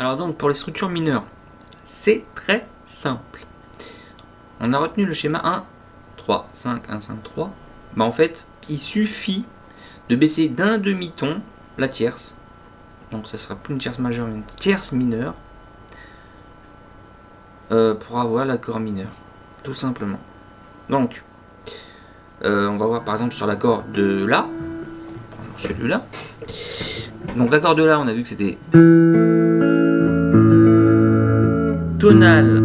Alors donc pour les structures mineures, c'est très simple. On a retenu le schéma 1, 3, 5, 1, 5, 3. Bah en fait, il suffit de baisser d'un demi-ton la tierce. Donc ça sera plus une tierce majeure, mais une tierce mineure. Pour avoir l'accord mineur. Tout simplement. Donc, on va voir par exemple sur l'accord de La. Celui-là. Donc l'accord de La, on a vu que c'était tonal,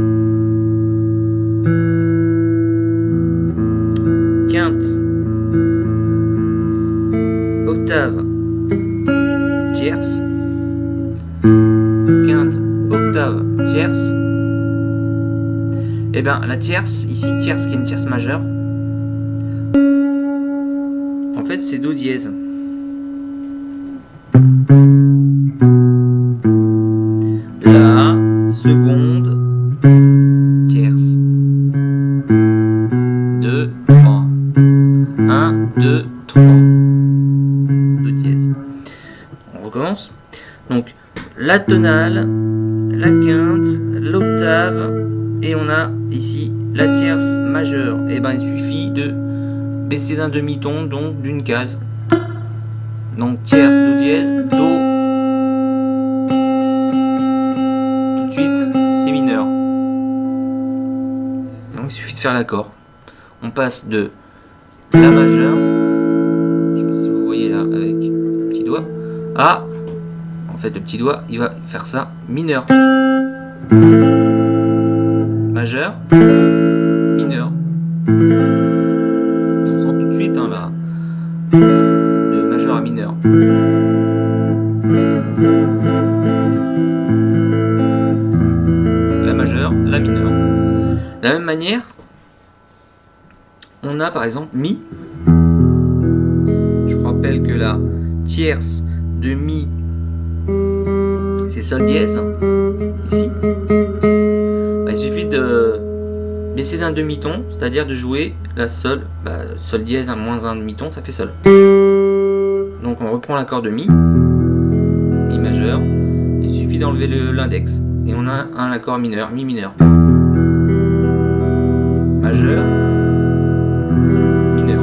quinte, octave, tierce, quinte, octave, tierce. Et bien la tierce, ici tierce qui est une tierce majeure, en fait c'est Do dièse. La seconde tierce. 2, 3. 1, 2, 3. Do dièse. On recommence. Donc la tonale, la quinte, l'octave, et on a ici la tierce majeure. Et ben il suffit de baisser d'un demi-ton, donc d'une case. Donc tierce, Do dièse, Do. Tout de suite, c'est mineur. Donc il suffit de faire l'accord. On passe de La majeure, je sais pas si vous voyez là avec le petit doigt, à, en fait le petit doigt, il va faire ça, mineur. Majeur, mineur. On sent tout de suite hein, là, de majeur à mineur. La majeure, la mineure. De la même manière, on a par exemple Mi. Je vous rappelle que la tierce de Mi, c'est Sol dièse, ici. Bah, il suffit de baisser d'un demi-ton, c'est-à-dire de jouer la Sol, Sol dièse à moins un demi-ton, ça fait Sol. Donc on reprend l'accord de Mi, Mi majeur, il suffit d'enlever l'index, et on a un accord mineur, Mi mineur. Majeur, mineur.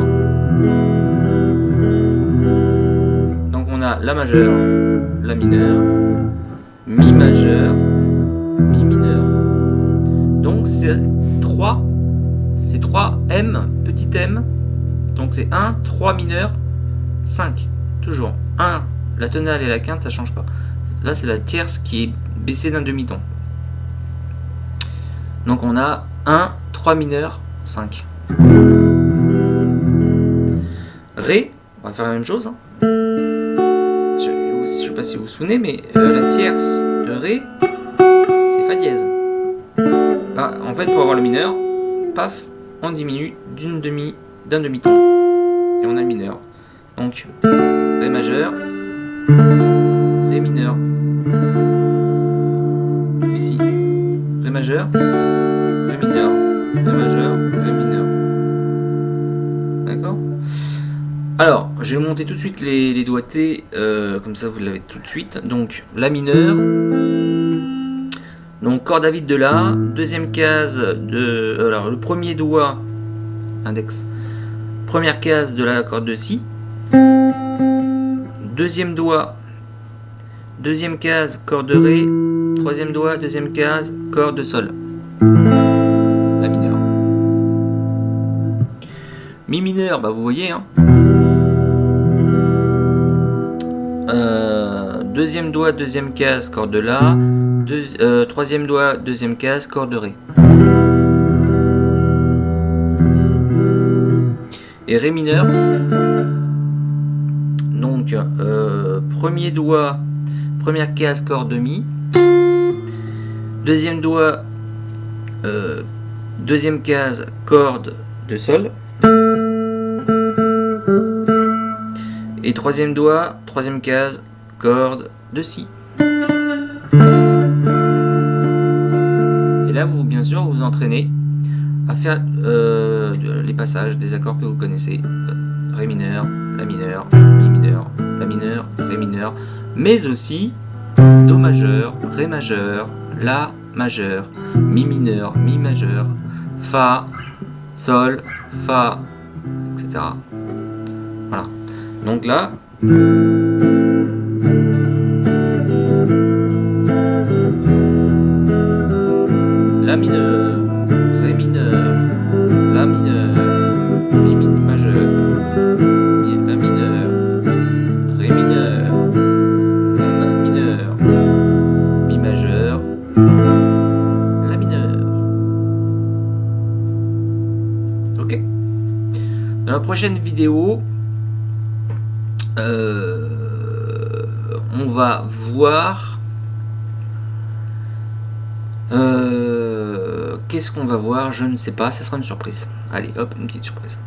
Donc on a La majeure, La mineure, Mi majeur, Mi mineur. Donc c'est 3 M, petit m. Donc c'est 1, 3 mineur, 5. Toujours 1, la tonale et la quinte, ça change pas. Là c'est la tierce qui est baissée d'un demi-ton. Donc on a 1, 3 mineur, 5. Ré, on va faire la même chose. Hein. Je sais pas si vous vous souvenez, mais la tierce de Ré, c'est Fa dièse. Ah, en fait, pour avoir le mineur, paf, on diminue d'un demi-ton. Et on a le mineur. Donc, Ré majeur, Ré mineur. Ici, Ré majeur, Ré mineur, Ré majeur, Ré mineur. D'accord ? Alors, je vais monter tout de suite les doigtés, comme ça vous l'avez tout de suite. Donc, La mineur. Donc, corde à vide de La. Deuxième case de. Alors, le premier doigt, index. Première case de la corde de Si. Deuxième doigt. Deuxième case, corde de Ré. Troisième doigt, deuxième case, corde de Sol. La mineur. Mi mineur, bah vous voyez, hein. Deuxième doigt, deuxième case, corde de La. Troisième doigt, deuxième case, corde de Ré. Et Ré mineur. Donc, premier doigt, première case, corde de Mi. Deuxième doigt, deuxième case, corde de Sol. Et troisième doigt, troisième case, corde de Si. Et là, vous, bien sûr, vous entraînez à faire les passages des accords que vous connaissez. Ré mineur, La mineur, Mi mineur, La mineur, Ré mineur. Mais aussi Do majeur, Ré majeur, La majeur, Mi mineur, Mi majeur, Fa, Sol, Fa, etc. Voilà. Donc là, La mineur, Ré mineur, La mineur, Mi majeur, La mineur, Ré mineur, La mineur, Mi majeur, La mineur. Ok. Dans la prochaine vidéo, on va voir qu'est-ce qu'on va voir, je ne sais pas, ça sera une surprise. Allez hop, une petite surprise.